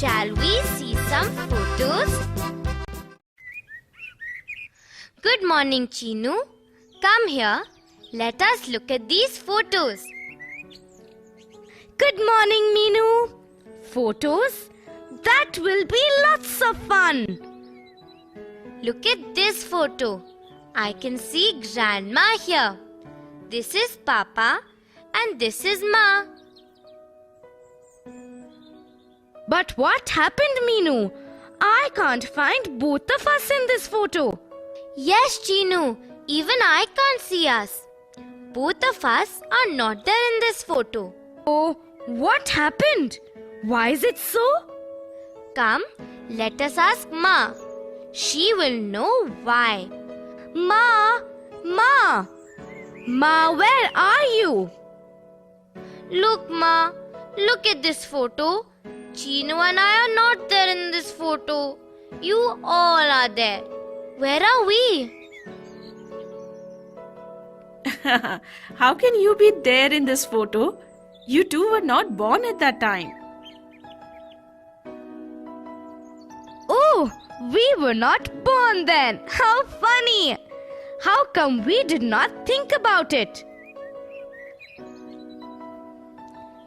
Shall we see some photos? Good morning, Chinu. Come here. Let us look at these photos. Good morning, Meenu. Photos? That will be lots of fun. Look at this photo. I can see Grandma here. This is Papa and this is Ma. But what happened, Meenu? I can't find both of us in this photo. Yes, Chinu. Even I can't see us. Both of us are not there in this photo. Oh, what happened? Why is it so? Come, let us ask Ma. She will know why. Ma! Ma, where are you? Look, Ma. Look at this photo. Chinu and I are not there in this photo. You all are there. Where are we? How can you be there in this photo? You two were not born at that time. Oh, we were not born then. How funny! How come we did not think about it?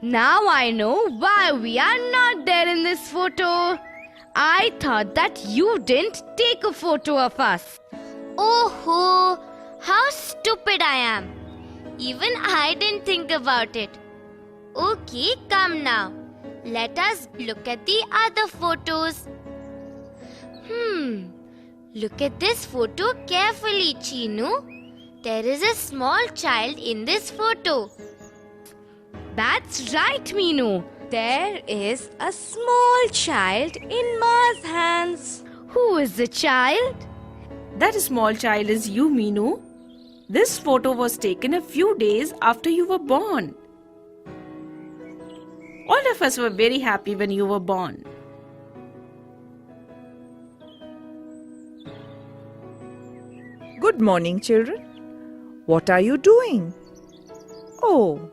Now I know why we are not there in this photo. I thought that you didn't take a photo of us. Oh, how stupid I am. Even I didn't think about it. Okay, come now. Let us look at the other photos. Look at this photo carefully, Chinu. There is a small child in this photo. That's right, Meenu. There is a small child in Ma's hands. Who is the child? That small child is you, Meenu. This photo was taken a few days after you were born. All of us were very happy when you were born. Good morning, children. What are you doing? Oh,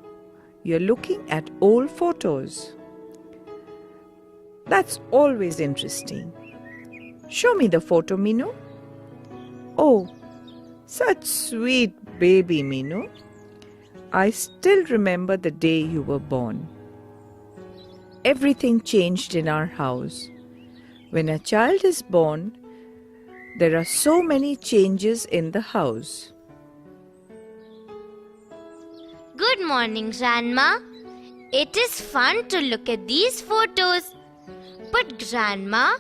you're looking at old photos. That's always interesting. Show me the photo, Meenu. Oh, such sweet baby, Meenu. I still remember the day you were born. Everything changed in our house. When a child is born, there are so many changes in the house. Good morning, Grandma. It is fun to look at these photos. But Grandma,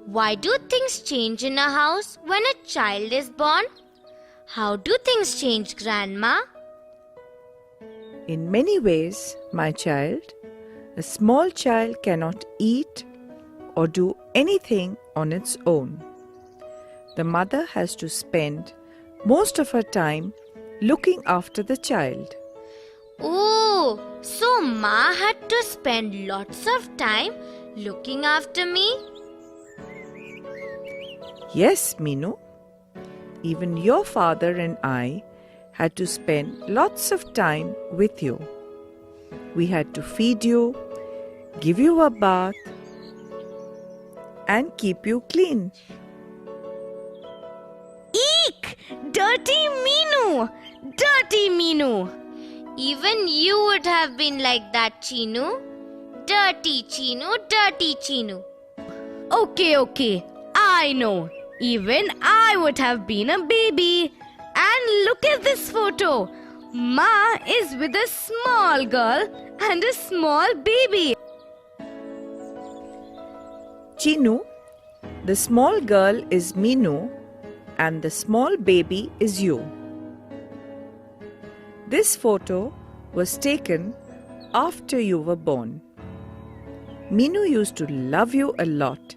why do things change in a house when a child is born? How do things change, Grandma? In many ways, my child, a small child cannot eat or do anything on its own. The mother has to spend most of her time looking after the child. Oh, so Ma had to spend lots of time looking after me? Yes, Meenu. Even your father and I had to spend lots of time with you. We had to feed you, give you a bath, and keep you clean. Eek! Dirty Meenu! Dirty Meenu! Even you would have been like that, Chinu. Dirty Chinu, dirty Chinu. Okay. I know. Even I would have been a baby. And look at this photo. Ma is with a small girl and a small baby. Chinu, the small girl is Meenu and the small baby is you. This photo was taken after you were born. Meenu used to love you a lot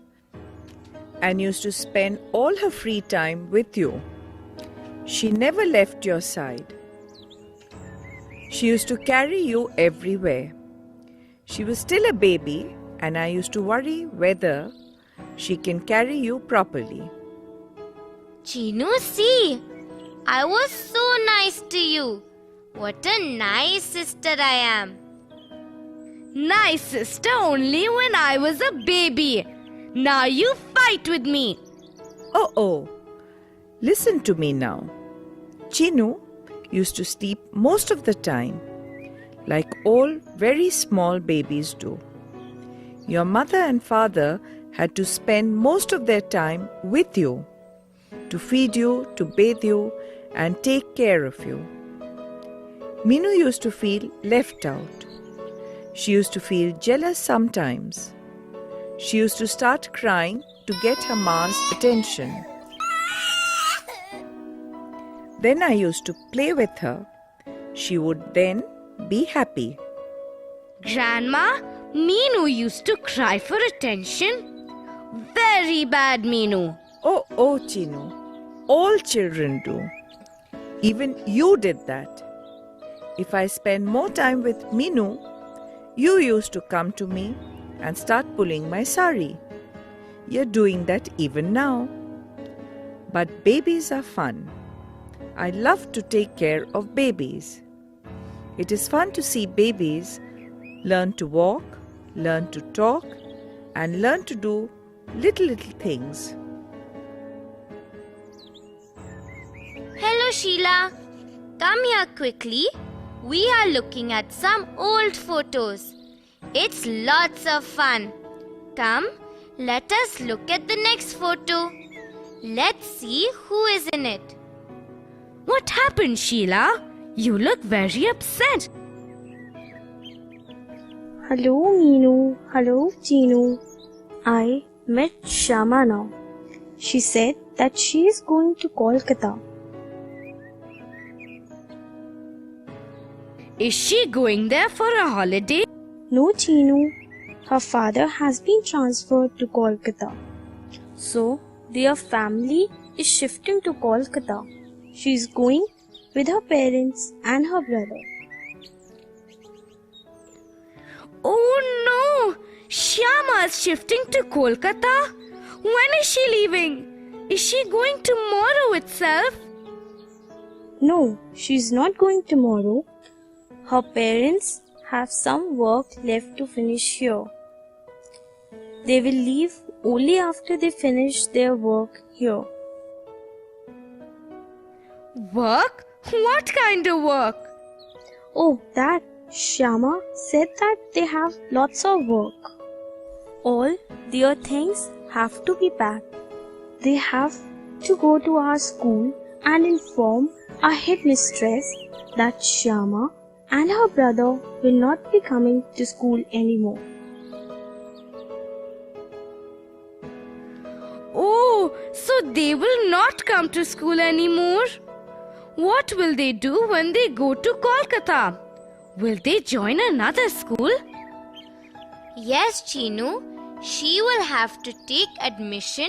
and used to spend all her free time with you. She never left your side. She used to carry you everywhere. She was still a baby and I used to worry whether she can carry you properly. Chinu, see, I was so nice to you. What a nice sister I am. Nice sister only when I was a baby. Now you fight with me. Oh, listen to me now. Chinu used to sleep most of the time, like all very small babies do. Your mother and father had to spend most of their time with you, to feed you, to bathe you, and take care of you. Minu used to feel left out. She used to feel jealous sometimes. She used to start crying to get her ma's attention. Then I used to play with her. She would then be happy. Grandma, Meenu used to cry for attention. Very bad, Meenu. Oh, Chinu. All children do. Even you did that. If I spend more time with Minu, you used to come to me and start pulling my sari. You're doing that even now. But babies are fun. I love to take care of babies. It is fun to see babies learn to walk, learn to talk, and learn to do little things. Hello, Sheila. Come here quickly. We are looking at some old photos. It's lots of fun. Come, let us look at the next photo. Let's see who is in it. What happened, Sheila? You look very upset. Hello, Meenu. Hello, Chinu. I met Shama now. She said that she is going to Kolkata. Is she going there for a holiday? No, Chinu. Her father has been transferred to Kolkata. So, their family is shifting to Kolkata. She is going with her parents and her brother. Oh no! Shyama is shifting to Kolkata? When is she leaving? Is she going tomorrow itself? No, she is not going tomorrow. Her parents have some work left to finish here. They will leave only after they finish their work here. Work? What kind of work? Oh, that Shama said that they have lots of work. All their things have to be packed. They have to go to our school and inform our headmistress that Shama and her brother will not be coming to school anymore. Oh, so they will not come to school anymore? What will they do when they go to Kolkata? Will they join another school? Yes, Chinu. She will have to take admission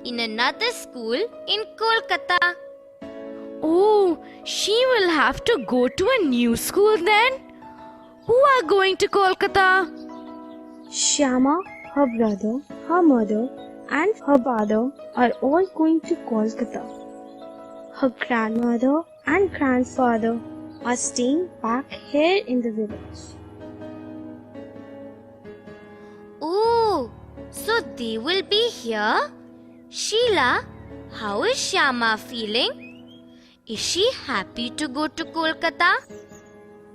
in another school in Kolkata. Oh, she will have to go to a new school then? Who are going to Kolkata? Shama, her brother, her mother, and her father are all going to Kolkata. Her grandmother and grandfather are staying back here in the village. Oh, so they will be here? Sheila, how is Shyama feeling? Is she happy to go to Kolkata?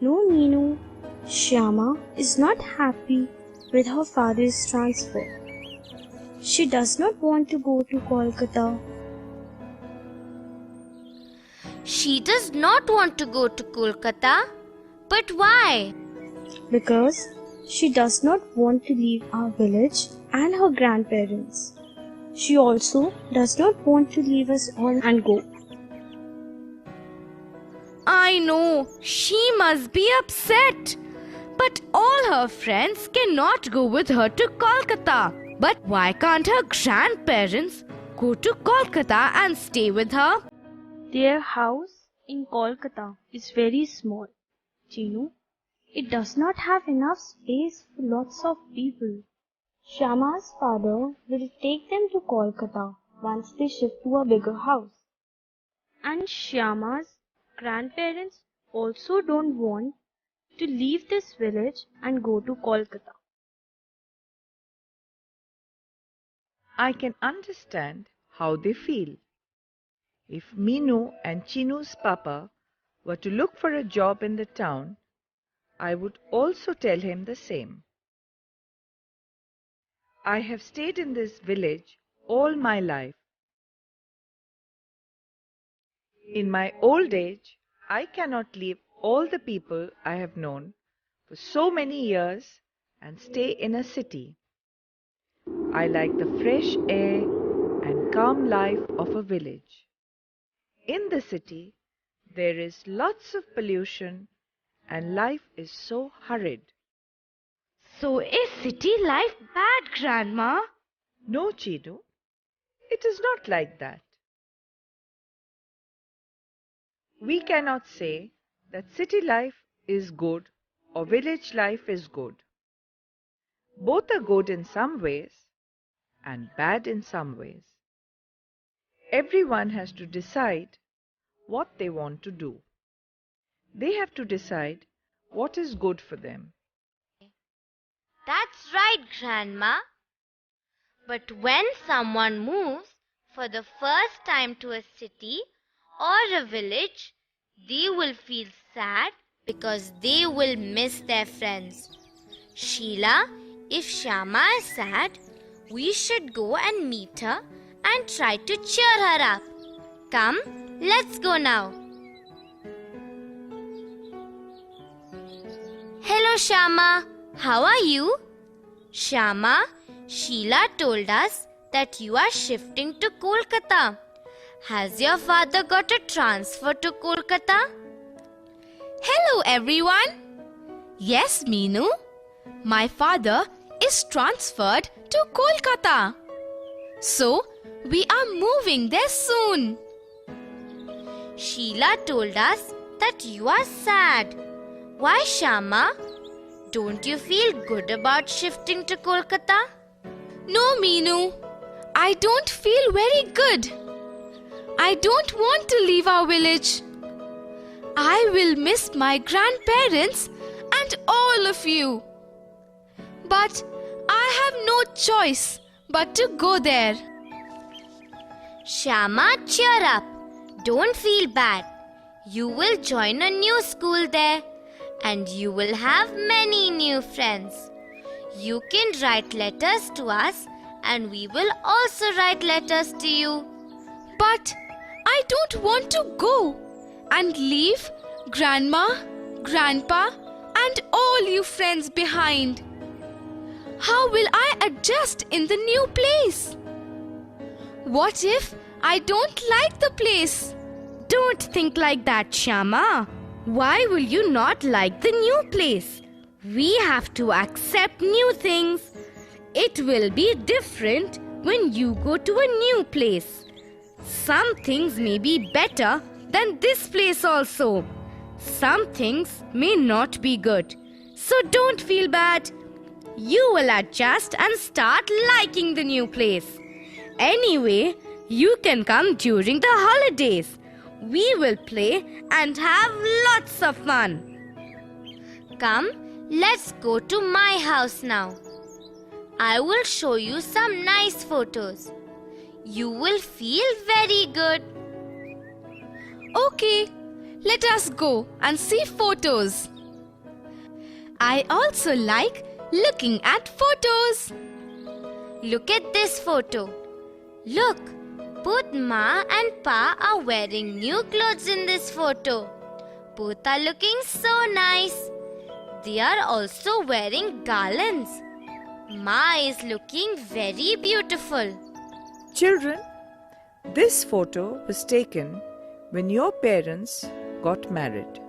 No, Meenu. Shama is not happy with her father's transfer. She does not want to go to Kolkata. She does not want to go to Kolkata. But why? Because she does not want to leave our village and her grandparents. She also does not want to leave us all and go. I know, she must be upset. But all her friends cannot go with her to Kolkata. But why can't her grandparents go to Kolkata and stay with her? Their house in Kolkata is very small, Chinu. It does not have enough space for lots of people. Shama's father will take them to Kolkata once they shift to a bigger house. And Shama's grandparents also don't want to leave this village and go to Kolkata. I can understand how they feel. If Minu and Chinu's papa were to look for a job in the town, I would also tell him the same. I have stayed in this village all my life. In my old age, I cannot leave all the people I have known for so many years and stay in a city. I like the fresh air and calm life of a village. In the city, there is lots of pollution and life is so hurried. So is city life bad, Grandma? No, Chinu, it is not like that. We cannot say that city life is good or village life is good. Both are good in some ways and bad in some ways. Everyone has to decide what they want to do. They have to decide what is good for them. That's right, Grandma. But when someone moves for the first time to a city or a village, they will feel sad because they will miss their friends. Sheila, if Shyama is sad, we should go and meet her and try to cheer her up. Come, let's go now. Hello, Shyama. How are you? Shyama, Sheila told us that you are shifting to Kolkata. Has your father got a transfer to Kolkata? Hello, everyone. Yes, Minu. My father is transferred to Kolkata. So, we are moving there soon. Sheila told us that you are sad. Why, Shyama? Don't you feel good about shifting to Kolkata? No, Minu. I don't feel very good. I don't want to leave our village. I will miss my grandparents and all of you. But I have no choice but to go there. Shyama, cheer up. Don't feel bad. You will join a new school there and you will have many new friends. You can write letters to us and we will also write letters to you. But I don't want to go and leave Grandma, Grandpa, and all you friends behind. How will I adjust in the new place? What if I don't like the place? Don't think like that, Shyama. Why will you not like the new place? We have to accept new things. It will be different when you go to a new place. Some things may be better than this place also. Some things may not be good. So don't feel bad. You will adjust and start liking the new place. Anyway, you can come during the holidays. We will play and have lots of fun. Come, let's go to my house now. I will show you some nice photos. You will feel very good. Okay, let us go and see photos. I also like looking at photos. Look at this photo. Look, both Ma and Pa are wearing new clothes in this photo. Both are looking so nice. They are also wearing garlands. Ma is looking very beautiful. Children, this photo was taken when your parents got married.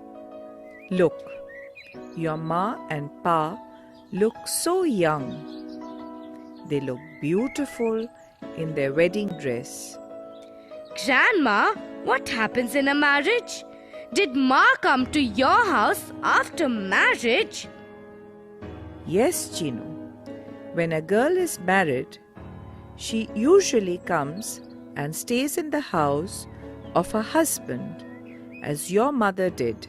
Look, your Ma and Pa look so young. They look beautiful in their wedding dress. Grandma, what happens in a marriage? Did Ma come to your house after marriage? Yes, Chinu. When a girl is married, she usually comes and stays in the house of her husband, as your mother did.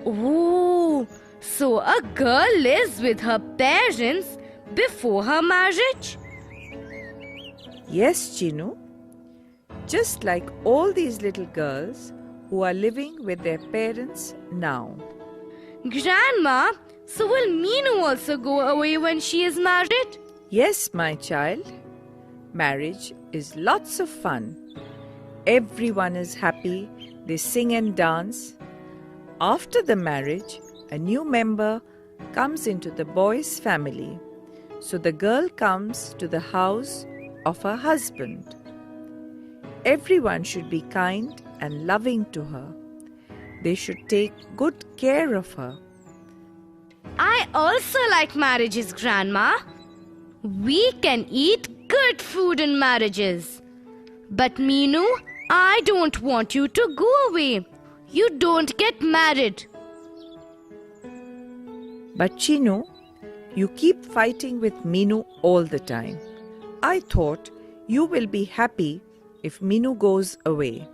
Oh, So a girl lives with her parents before her marriage? Yes, Chinu. Just like all these little girls who are living with their parents now. Grandma, so will Meenu also go away when she is married? Yes, my child. Marriage is lots of fun. Everyone is happy. They sing and dance. After the marriage, a new member comes into the boy's family. So the girl comes to the house of her husband. Everyone should be kind and loving to her. They should take good care of her. I also like marriages, Grandma. We can eat good food in marriages. But Meenu, I don't want you to go away. You don't get married. But Chinu, you keep fighting with Meenu all the time. I thought you will be happy if Meenu goes away.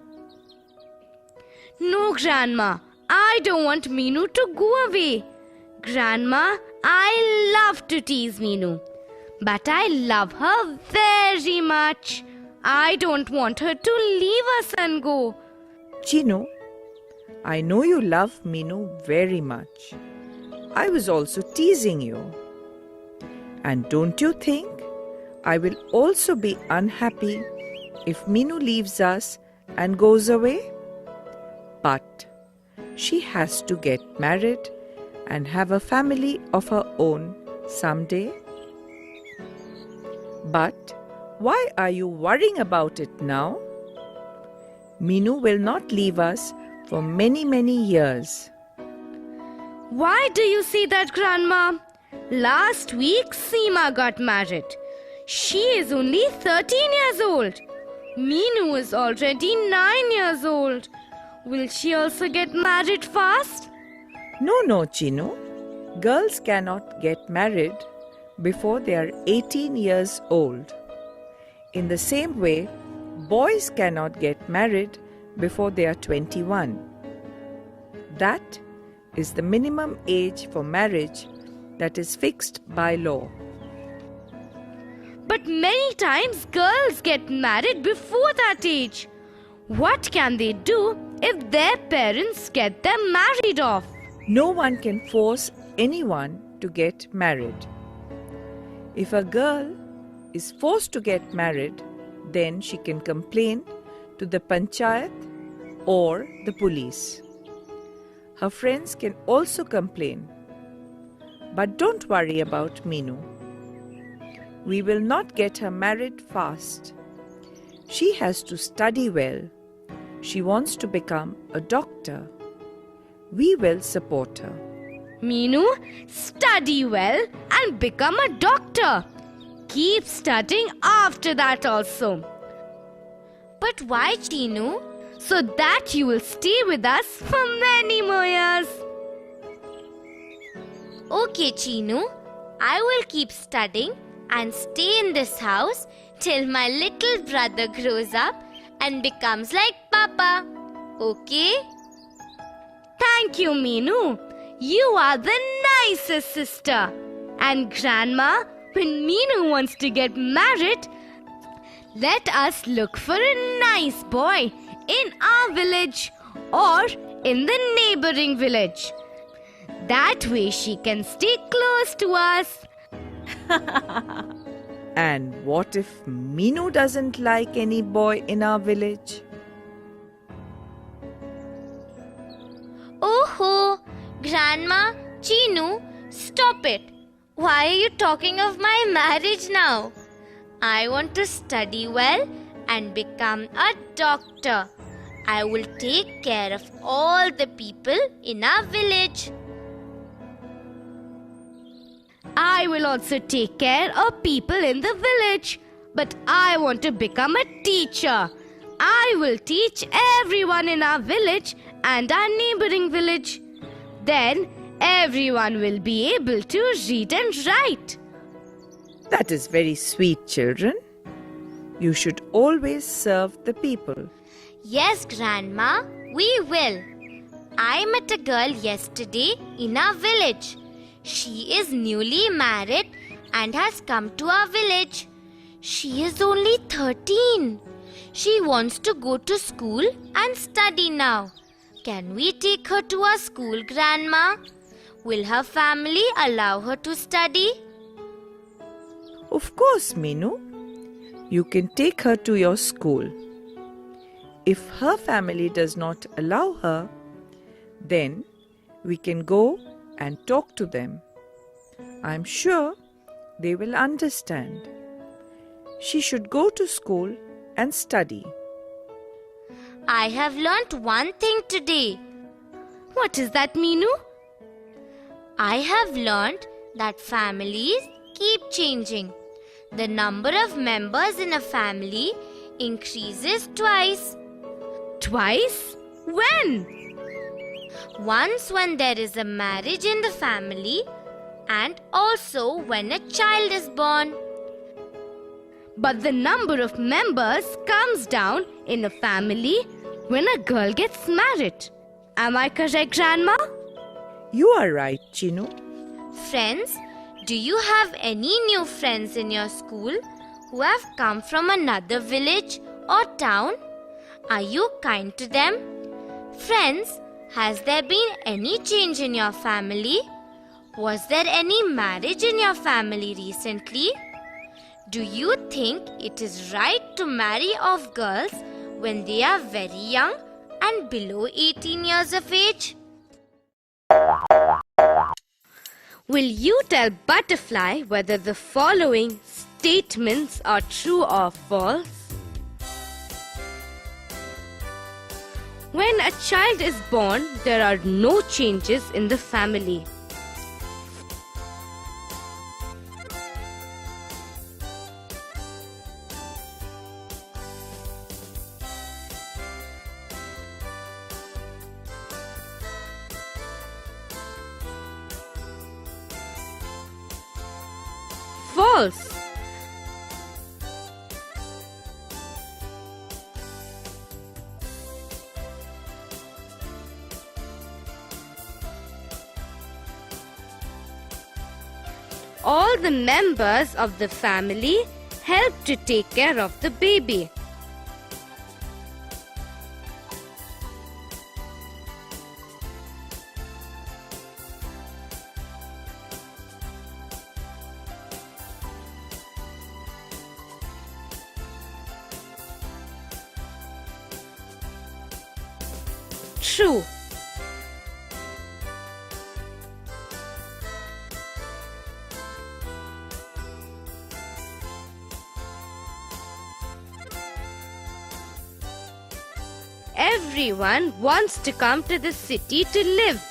No, Grandma. I don't want Meenu to go away. Grandma, I love to tease Meenu. But I love her very much. I don't want her to leave us and go. Chinu, I know you love Meenu very much. I was also teasing you. And don't you think I will also be unhappy if Meenu leaves us and goes away? But she has to get married and have a family of her own someday. But why are you worrying about it now? Meenu will not leave us for many, many years. Why do you say that, Grandma? Last week, Seema got married. She is only 13 years old. Meenu is already 9 years old. Will she also get married fast? No, Chinu. Girls cannot get married before they are 18 years old. In the same way, boys cannot get married before they are 21. That is the minimum age for marriage that is fixed by law. But many times girls get married before that age. What can they do if their parents get them married off? No one can force anyone to get married. If a girl is forced to get married, then she can complain to the panchayat or the police. Her friends can also complain. But don't worry about Meenu. We will not get her married fast. She has to study well. She wants to become a doctor. We will support her. Meenu, study well and become a doctor. Keep studying after that also. But why, Chinu? So that you will stay with us for many more years. Okay, Chinu. I will keep studying and stay in this house till my little brother grows up and becomes like Papa. Okay? Thank you, Meenu. You are the nicest sister. And Grandma, when Meenu wants to get married, let us look for a nice boy in our village or in the neighboring village. That way she can stay close to us. And what if Meenu doesn't like any boy in our village? Oh, Grandma, Chinu, stop it. Why are you talking of my marriage now? I want to study well and become a doctor. I will take care of all the people in our village. I will also take care of people in the village. But I want to become a teacher. I will teach everyone in our village and our neighboring village. Then everyone will be able to read and write. That is very sweet, children. You should always serve the people. Yes, Grandma, we will. I met a girl yesterday in our village. She is newly married and has come to our village. She is only 13. She wants to go to school and study now. Can we take her to our school, Grandma? Will her family allow her to study? Of course, Minu. You can take her to your school. If her family does not allow her, then we can go and talk to them. I'm sure they will understand. She should go to school and study. I have learnt one thing today. What is that, Minu? I have learnt that families keep changing. The number of members in a family increases twice. Twice? When? Once when there is a marriage in the family and also when a child is born. But the number of members comes down in a family when a girl gets married. Am I correct, Grandma? You are right, Chinu. Friends, do you have any new friends in your school who have come from another village or town? Are you kind to them? Friends, has there been any change in your family? Was there any marriage in your family recently? Do you think it is right to marry off girls when they are very young and below 18 years of age? Will you tell Butterfly whether the following statements are true or false? When a child is born, there are no changes in the family. False. All the members of the family help to take care of the baby. True. Everyone wants to come to the city to live.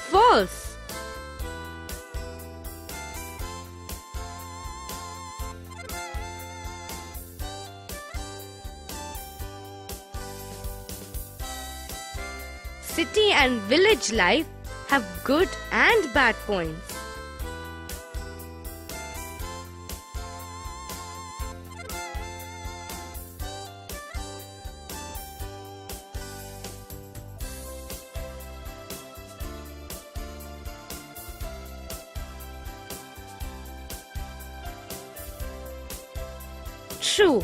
False. City and village life have good and bad points. True.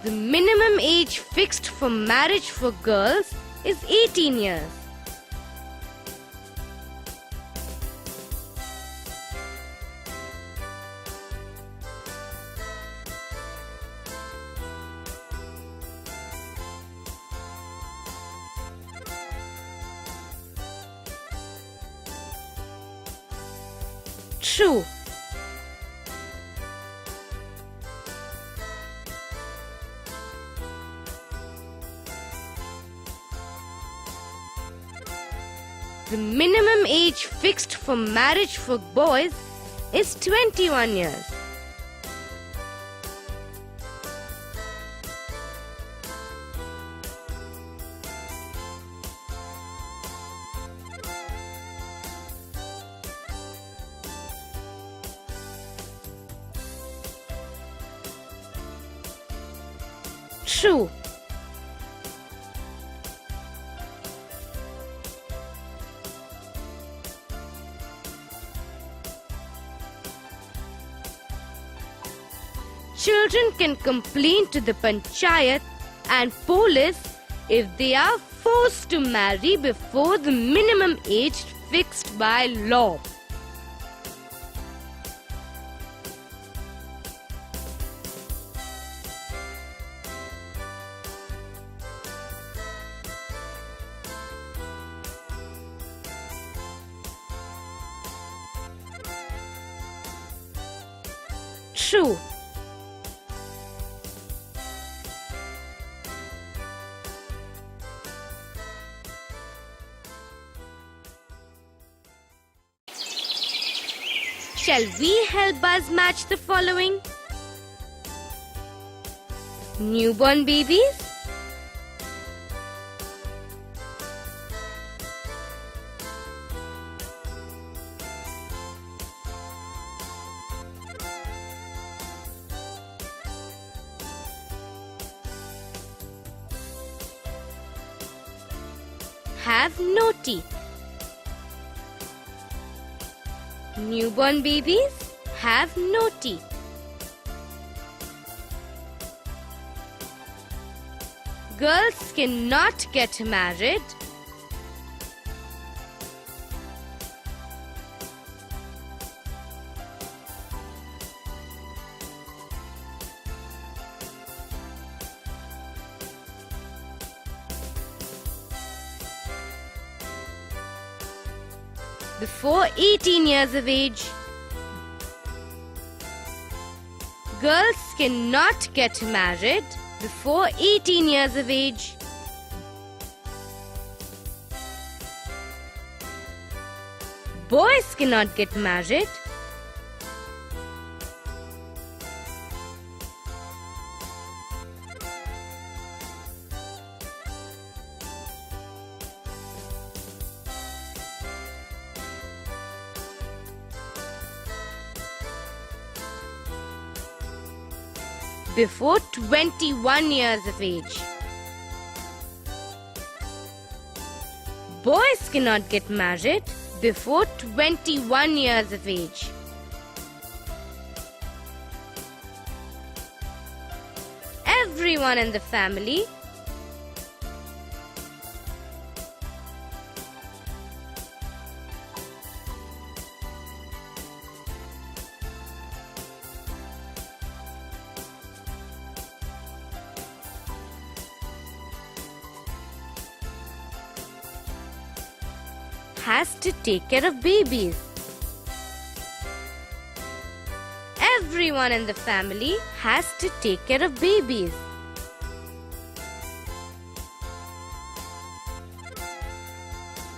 The minimum age fixed for marriage for girls is 18 years. True. fixed for marriage for boys is 21 years. True. Children can complain to the panchayat and police if they are forced to marry before the minimum age fixed by law. True. Shall we help Buzz match the following? Newborn babies, have no teeth. Newborn babies have no teeth. Girls cannot get married. Before 18 years of age. Girls cannot get married before 18 years of age. Boys cannot get married. Before 21 years of age. Boys cannot get married before 21 years of age. Everyone in the family has to take care of babies. Everyone in the family has to take care of babies.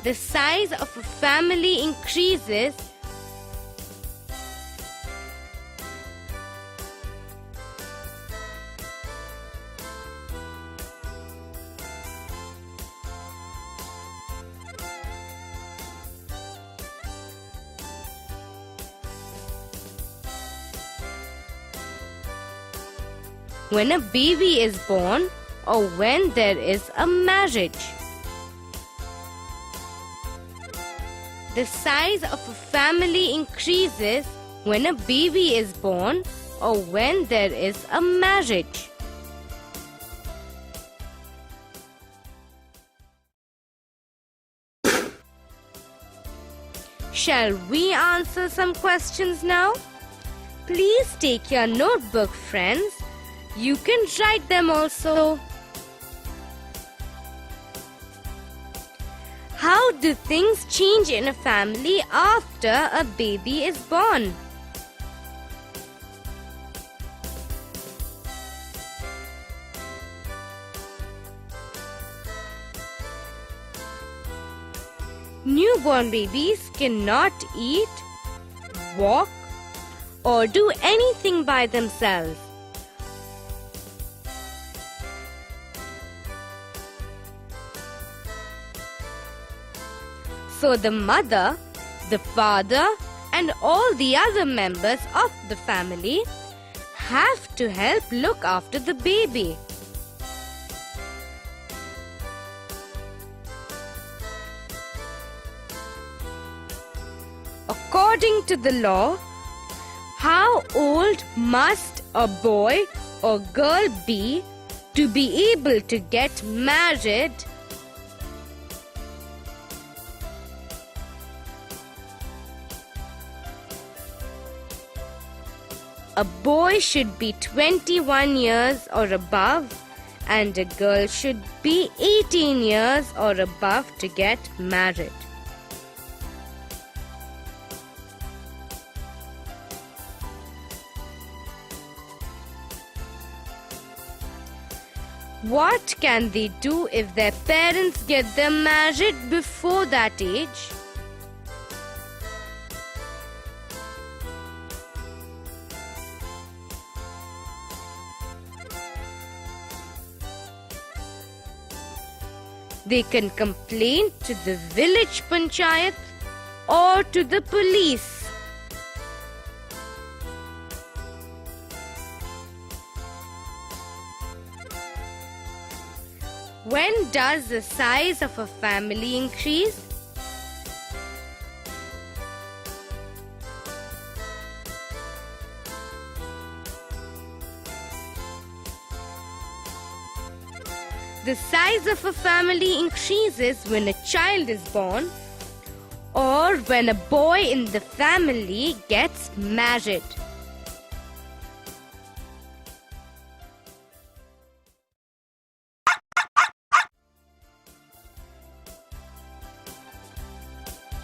The size of a family increases when a baby is born or when there is a marriage. The size of a family increases when a baby is born or when there is a marriage. Shall we answer some questions now? Please take your notebook, friends. You can write them also. How do things change in a family after a baby is born? Newborn babies cannot eat, walk, or do anything by themselves. So the mother, the father, and all the other members of the family have to help look after the baby. According to the law, how old must a boy or girl be to be able to get married? A boy should be 21 years or above, and a girl should be 18 years or above to get married. What can they do if their parents get them married before that age? They can complain to the village panchayat or to the police. When does the size of a family increase? The size of a family increases when a child is born or when a boy in the family gets married.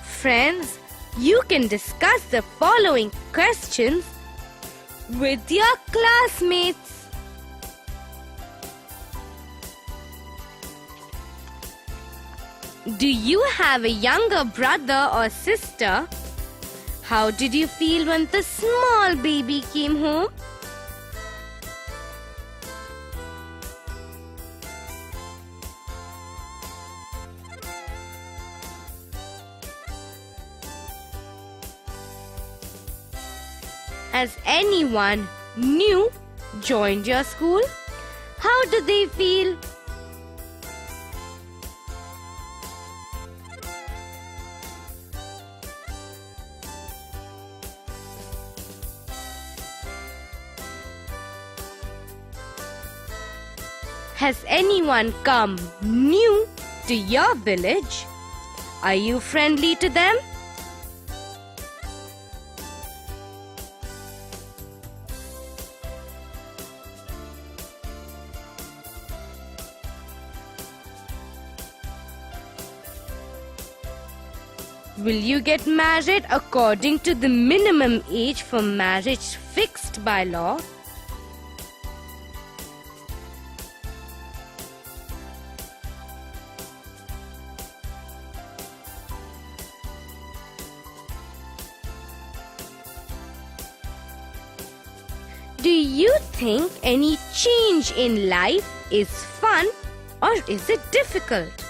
Friends, you can discuss the following questions with your classmates. Do you have a younger brother or sister? How did you feel when the small baby came home? Has anyone new joined your school? How do they feel? Has anyone come new to your village? Are you friendly to them? Will you get married according to the minimum age for marriage fixed by law? Do you think any change in life is fun or is it difficult?